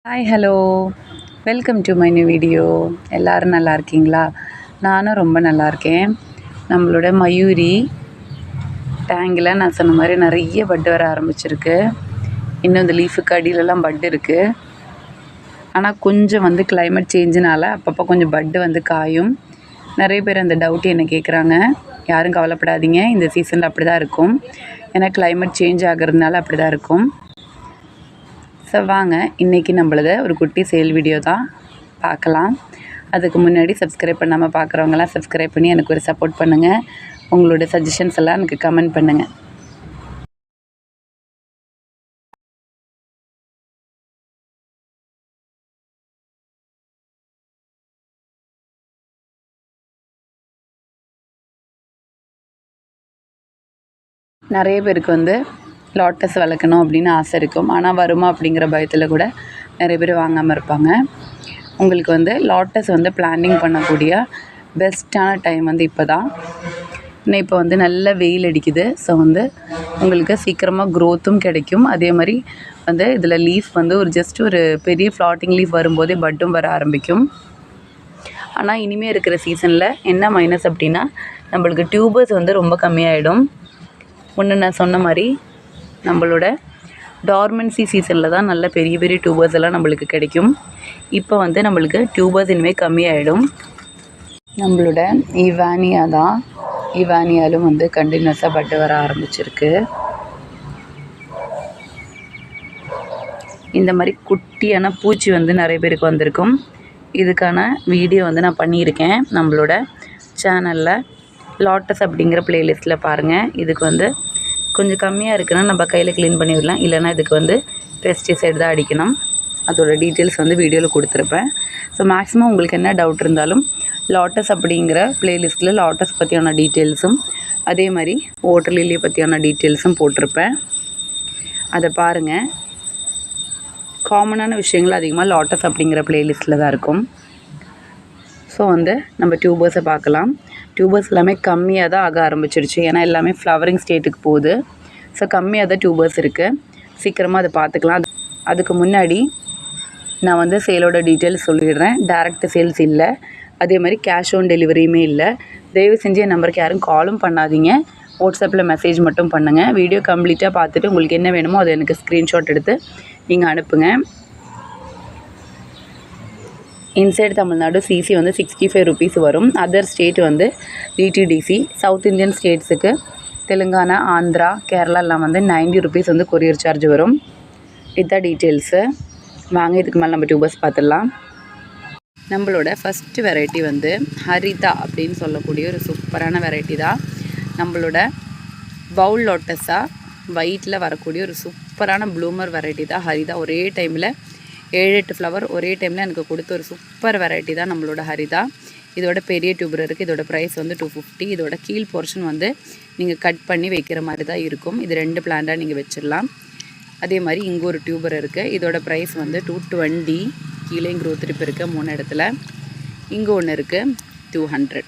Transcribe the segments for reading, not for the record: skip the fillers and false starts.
Hi hello welcome to my new video. எல்லோரும் நல்லா இருக்கீங்களா? நானும் ரொம்ப நல்லா இருக்கேன். நம்மளோட மயூரி டேங்கில் நான் சொன்ன மாதிரி நிறைய பட்டு வர ஆரம்பிச்சிருக்கு. இன்னும் இந்த லீஃபுக்கு அடியிலலாம் பட்டு இருக்குது. ஆனால் கொஞ்சம் கிளைமேட் சேஞ்சுனால அப்பப்போ கொஞ்சம் பட்டு காயும். நிறைய பேர் அந்த டவுட் என்ன கேட்குறாங்க. யாரும் கவலைப்படாதீங்க, இந்த சீசனில் அப்படி தான் இருக்கும். ஏன்னா கிளைமேட் சேஞ்ச் ஆகிறதுனால அப்படி தான் இருக்கும். ஸோ வாங்க, இன்றைக்கி நம்மளது ஒரு குட்டி சேல் வீடியோ தான் பார்க்கலாம். அதுக்கு முன்னாடி சப்ஸ்கிரைப் பண்ணாமல் பார்க்குறவங்களாம் சப்ஸ்கிரைப் பண்ணி எனக்கு ஒரு சப்போர்ட் பண்ணுங்கள். உங்களோட சஜஷன்ஸ் எல்லாம் எனக்கு கமெண்ட் பண்ணுங்கள். நிறைய பேருக்கு லாட்டஸ் வளர்க்கணும் அப்படின்னு ஆசை இருக்கும். ஆனால் வருமா அப்படிங்கிற பயத்தில் கூட நிறைய பேர் வாங்காமல் இருப்பாங்க. உங்களுக்கு லாட்டஸ் பிளானிங் பண்ணக்கூடிய பெஸ்ட்டான டைம் இப்போ தான். இன்னும் இப்போ நல்ல வெயில் அடிக்குது. ஸோ உங்களுக்கு சீக்கிரமாக க்ரோத்தும் கிடைக்கும். அதே மாதிரி இதில் லீஃப் ஒரு பெரிய ஃப்ளாட்டிங் லீஃப் வரும்போதே பட்டும் வர ஆரம்பிக்கும். ஆனால் இனிமேல் இருக்கிற சீசனில் என்ன மைனஸ் அப்படின்னா, நம்மளுக்கு டியூபர்ஸ் ரொம்ப கம்மியாயிடும். ஒன்று நான் சொன்ன மாதிரி நம்மளோட டார்மன்சி சீசனில் தான் நல்ல பெரிய பெரிய டியூபர்ஸ் எல்லாம் நம்மளுக்கு கிடைக்கும். இப்போ நம்மளுக்கு டியூபர்ஸ் இனிமேல் கம்மியாயிடும். நம்மளோட இவானியா தான். இவானியாலும் கண்டினியூஸாக பட்டு வர ஆரம்பிச்சிருக்கு. இந்த மாதிரி குட்டியான பூச்சி நிறைய பேருக்கு வந்திருக்கும். இதுக்கான வீடியோ நான் பண்ணியிருக்கேன் நம்மளோட சேனலில். லாட்டஸ் அப்படிங்கிற ப்ளேலிஸ்ட்டில் பாருங்கள். இதுக்கு கொஞ்சம் கம்மியாக இருக்குன்னா நம்ம கையில் க்ளீன் பண்ணி விடலாம். இல்லைனா இதுக்கு பெஸ்டிசைடு தான் அடிக்கணும். அதோட டீட்டெயில்ஸ் வீடியோவில் கொடுத்துருப்பேன். ஸோ மேக்ஸிமம் உங்களுக்கு என்ன டவுட் இருந்தாலும் லாட்டஸ் அப்படிங்கிற ப்ளேலிஸ்ட்டில் லாட்டஸ் பற்றியான டீட்டெயில்ஸும் அதே மாதிரி வாட்டர் லில்லியை பற்றியான டீட்டெயில்ஸும் போட்டிருப்பேன். அதை பாருங்கள். காமனான விஷயங்கள் அதிகமாக லாட்டஸ் அப்படிங்கிற ப்ளேலிஸ்ட்டில் தான் இருக்கும். ஸோ நம்ம டியூபர்ஸை பார்க்கலாம். டியூபர்ஸ் எல்லாமே கம்மியாக தான் ஆக ஆரம்பிச்சிருச்சு. ஏன்னா எல்லாமே ஃப்ளவரிங் ஸ்டேட்டுக்கு போகுது. ஸோ கம்மியாக தான் டியூபர்ஸ் இருக்குது. சீக்கிரமாக அதை பார்த்துக்கலாம். அதுக்கு முன்னாடி நான் சேலோட டீட்டெயில்ஸ் சொல்லிடுறேன். டேரெக்ட் சேல்ஸ் இல்லை, அதே மாதிரி கேஷ் ஆன் டெலிவரியுமே இல்லை. தயவு செஞ்சு என் நம்பருக்கு யாரும் காலும் பண்ணாதீங்க. வாட்ஸ்அப்பில் மெசேஜ் மட்டும் பண்ணுங்கள். வீடியோ கம்ப்ளீட்டாக பார்த்துட்டு உங்களுக்கு என்ன வேணுமோ அதை எனக்கு ஸ்க்ரீன்ஷாட் எடுத்து நீங்கள் அனுப்புங்க. இன்சைட் தமிழ்நாடு சிசி 65 ருபீஸ் வரும். Other state DTDC. South Indian ஸ்டேட்ஸுக்கு தெலுங்கானா, ஆந்திரா, கேரளா எல்லாம் 90 ருபீஸ் கொரியர் சார்ஜ் வரும். இதுதான் டீட்டெயில்ஸு. வாங்க, இதுக்கு மேலே நம்ம டியூபர்ஸ் பார்த்துடலாம். நம்மளோட ஃபஸ்ட்டு வெரைட்டி ஹரிதா அப்படின்னு சொல்லக்கூடிய ஒரு சூப்பரான வெரைட்டி தான். நம்மளோட பவுல் லோட்டஸாக ஒயிட்டில் வரக்கூடிய ஒரு சூப்பரான ப்ளூமர் வெரைட்டி தான் ஹரிதா. ஒரே டைமில் 7-8 ஃப்ளவர் ஒரே டைமில் எனக்கு கொடுத்த ஒரு சூப்பர் வெரைட்டி தான் நம்மளோட ஹரிதா. இதோட பெரிய டியூபர் இருக்குது. இதோட ப்ரைஸ் 250. இதோட கீழ் போர்ஷன் நீங்கள் கட் பண்ணி வைக்கிற மாதிரி தான் இருக்கும். இது 2 பிளான்ட்டாக நீங்கள் வச்சிடலாம். அதே மாதிரி இங்கே ஒரு டியூபர் இருக்குது. இதோட ப்ரைஸ் 220. கீழே க்ரோத் ட்ரிப் இருக்குது 3 இடத்துல. இங்கே ஒன்று இருக்குது 200.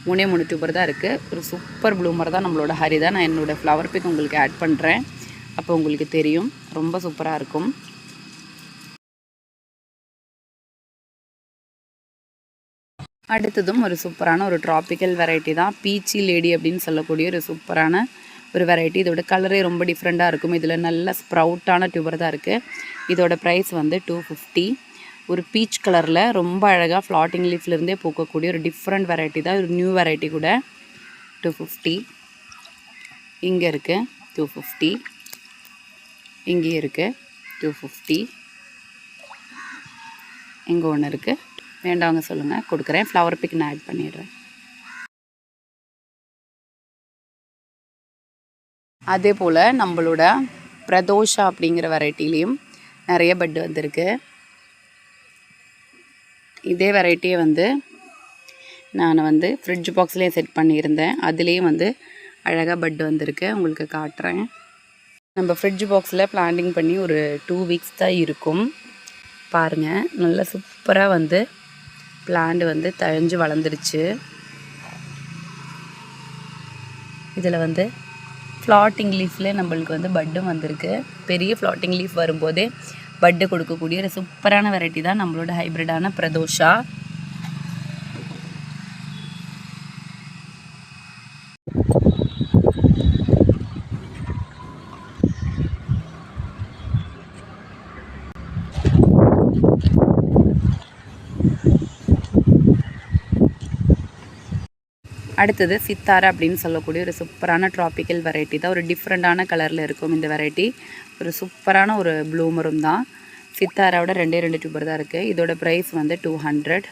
3 டியூபர் தான் இருக்குது. ஒரு சூப்பர் ப்ளூமர் தான் நம்மளோட ஹரிதா. நான் என்னோடய ஃப்ளவர் பிக் உங்களுக்கு ஆட் பண்ணுறேன். அப்போ உங்களுக்கு தெரியும். ரொம்ப சூப்பராக இருக்கும். அடுத்ததும் ஒரு சூப்பரான ஒரு ட்ராபிக்கல் வெரைட்டி தான். பீச்சி லேடி அப்படின்னு சொல்லக்கூடிய ஒரு சூப்பரான ஒரு வெரைட்டி. இதோட கலரே ரொம்ப டிஃப்ரெண்ட்டாக இருக்கும். இதில் நல்ல ஸ்ப்ரவுட்டான டியூபர் தான் இருக்குது. இதோட ப்ரைஸ் 250. ஒரு பீச் கலரில் ரொம்ப அழகாக ஃப்ளாட்டிங் லீஃப்லேருந்தே பூக்கக்கூடிய ஒரு டிஃப்ரெண்ட் வெரைட்டி தான். ஒரு நியூ வெரைட்டி கூட. 250. இங்கே இருக்குது 250. இங்கே இருக்குது 250. இங்கே ஒன்று இருக்குது. வேண்டவங்க சொல்லுங்கள், கொடுக்குறேன். ஃப்ளவர் பிக் நான் ஆட் பண்ணிடுறேன். அதே போல் நம்மளோட பிரதோஷா அப்படிங்கிற வெரைட்டிலையும் நிறைய பட்டு வந்திருக்கு. இதே வெரைட்டியை நான் ஃப்ரிட்ஜ் பாக்ஸ்லேயே செட் பண்ணியிருந்தேன். அதுலேயும் அழகாக பட்டு வந்திருக்கு. உங்களுக்கு காட்டுறேன். நம்ம ஃப்ரிட்ஜ் பாக்ஸில் பிளான்டிங் பண்ணி ஒரு 2 வீக்ஸ் தான் இருக்கும். பாருங்கள், நல்லா சூப்பராக பிளான்ட் தழைஞ்சு வளர்ந்துருச்சு. இதில் ஃப்ளாட்டிங் லீஃப்லேயே நம்மளுக்கு பட்டும் வந்திருக்கு. பெரிய ஃப்ளாட்டிங் லீஃப் வரும்போதே பட்டு கொடுக்கக்கூடிய ஒரு சூப்பரான வெரைட்டி தான் நம்மளோட ஹைப்ரிடான பிரதோஷா. அடுத்தது சித்தாரா அப்படின்னு சொல்லக்கூடிய ஒரு சூப்பரான ட்ராபிக்கல் வெரைட்டி தான். ஒரு டிஃப்ரெண்ட்டான கலரில் இருக்கும் இந்த வெரைட்டி. ஒரு சூப்பரான ஒரு ப்ளூமரும் தான். சித்தாராவோட 2 டியூபர் தான் இருக்குது. இதோட ப்ரைஸ் வந்து 200.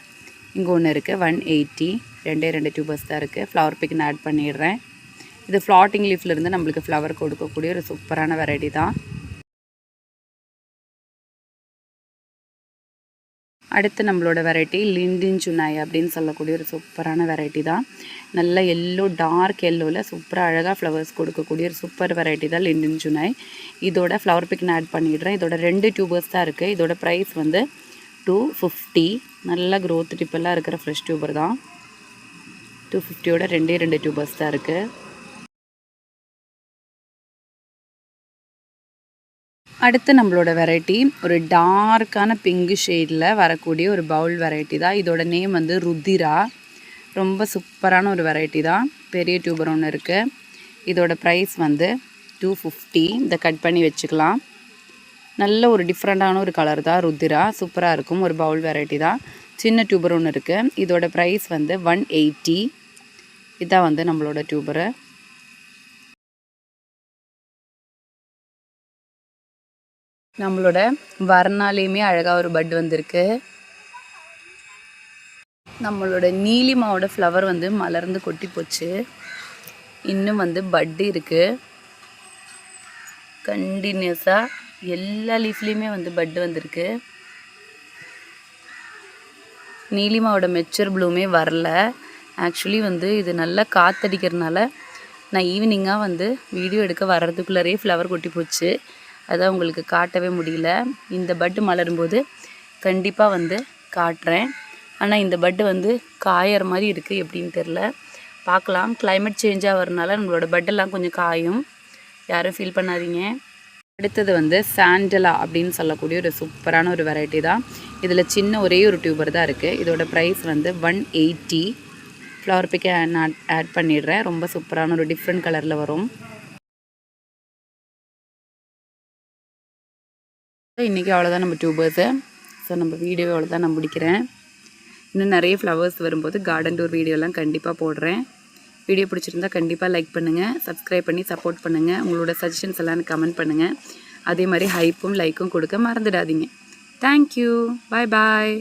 இங்கே ஒன்று இருக்குது 180. 2 டியூபர்ஸ் தான் இருக்குது. ஃப்ளவர் பிக் நான் ஆட் பண்ணிடுறேன். இது ஃப்ளாட்டிங் லீஃப்லேருந்து நம்மளுக்கு ஃப்ளவர் கொடுக்கக்கூடிய ஒரு சூப்பரான வெரைட்டி தான். அடுத்து நம்மளோட வெரைட்டி லிண்டின் சுனாய் அப்படின்னு சொல்லக்கூடிய ஒரு சூப்பரான வெரைட்டி தான். நல்ல எல்லோ, டார்க் எல்லோவில் சூப்பராக அழகாக ஃப்ளவர்ஸ் கொடுக்கக்கூடிய ஒரு சூப்பர் வெரைட்டி தான் லிண்டின் சுனாய். இதோட ஃப்ளவர் பிக் நான் ஆட் பண்ணிடுறேன். இதோட 2 டியூபர்ஸ் தான் இருக்குது. இதோட ப்ரைஸ் வந்து 250. நல்ல க்ரோத் டிப்பெல்லாம் இருக்கிற ஃப்ரெஷ் டியூபர் தான். 250யோட 2 டியூபர்ஸ் தான் இருக்குது. அடுத்து நம்மளோட வெரைட்டி ஒரு டார்க்கான பிங்கு ஷேடில் வரக்கூடிய ஒரு பவுல் வெரைட்டி தான். இதோட நேம் வந்து ருத்திரா. ரொம்ப சூப்பரான ஒரு வெரைட்டி தான். பெரிய டியூபர் ஒன்று இருக்குது. இதோட ப்ரைஸ் வந்து 250. இதை கட் பண்ணி வச்சுக்கலாம். நல்ல ஒரு டிஃப்ரெண்ட்டான ஒரு கலர் தான் ருத்திரா. சூப்பராக இருக்கும். ஒரு பவுல் வெரைட்டி தான். சின்ன டியூபர் ஒன்று இருக்குது. இதோட ப்ரைஸ் வந்து 180. இதான் வந்து நம்மளோட டியூபரு. நம்மளோட வர்ணாலேயுமே அழகாக ஒரு பட் வந்திருக்கு. நம்மளோட நீலிமாவோட ஃப்ளவர் வந்து மலர்ந்து கொட்டி போச்சு. இன்னும் வந்து பட் இருக்குது. கண்டினியூஸாக எல்லா லீஃப்லேயுமே வந்து பட் வந்திருக்கு. நீலிமாவோட மெச்சூர் ப்ளூமே வரல. ஆக்சுவலி வந்து இது நல்லா காற்றடிக்கிறதுனால நான் ஈவினிங்காக வந்து வீடியோ எடுக்க வர்றதுக்குள்ளரே ஃப்ளவர் கொட்டி போச்சு. அதான் உங்களுக்கு காட்டவே முடியல. இந்த பட்டு மலரும்போது கண்டிப்பாக வந்து காட்டுறேன். ஆனால் இந்த பட்டு வந்து காயற மாதிரி இருக்குது. எப்படின்னு தெரில, பார்க்கலாம். கிளைமேட் சேஞ்சாக வரனால நம்மளோட பட்டெல்லாம் கொஞ்சம் காயும். யாரும் ஃபீல் பண்ணாதீங்க. அடுத்தது வந்து சாண்டலா அப்படின்னு சொல்லக்கூடிய ஒரு சூப்பரான ஒரு வெரைட்டி தான். இதில் சின்ன ஒரே ஒரு டியூபர் தான் இருக்குது. இதோட ப்ரைஸ் வந்து 180. ஃப்ளவர் பிக்கை நான் ஆட் பண்ணிடுறேன். ரொம்ப சூப்பரான ஒரு டிஃப்ரெண்ட் கலரில் வரும். இன்றைக்கி அவ்வளோதான் நம்ம டியூபர்ஸு. ஸோ நம்ம வீடியோ அவ்வளோதான் நான் முடிக்கிறேன். இன்னும் நிறைய ஃப்ளவர்ஸ் வரும்போது கார்டன் டூர் வீடியோலாம் கண்டிப்பாக போடுறேன். வீடியோ பிடிச்சிருந்தா கண்டிப்பாக லைக் பண்ணுங்கள், சப்ஸ்கிரைப் பண்ணி சப்போர்ட் பண்ணுங்கள். உங்களோட சஜஷன்ஸ் எல்லாம் கமெண்ட் பண்ணுங்கள். அதே மாதிரி ஹைப்பும் லைக்கும் கொடுக்க மறந்துடாதீங்க. தேங்க்யூ. பாய் பாய்.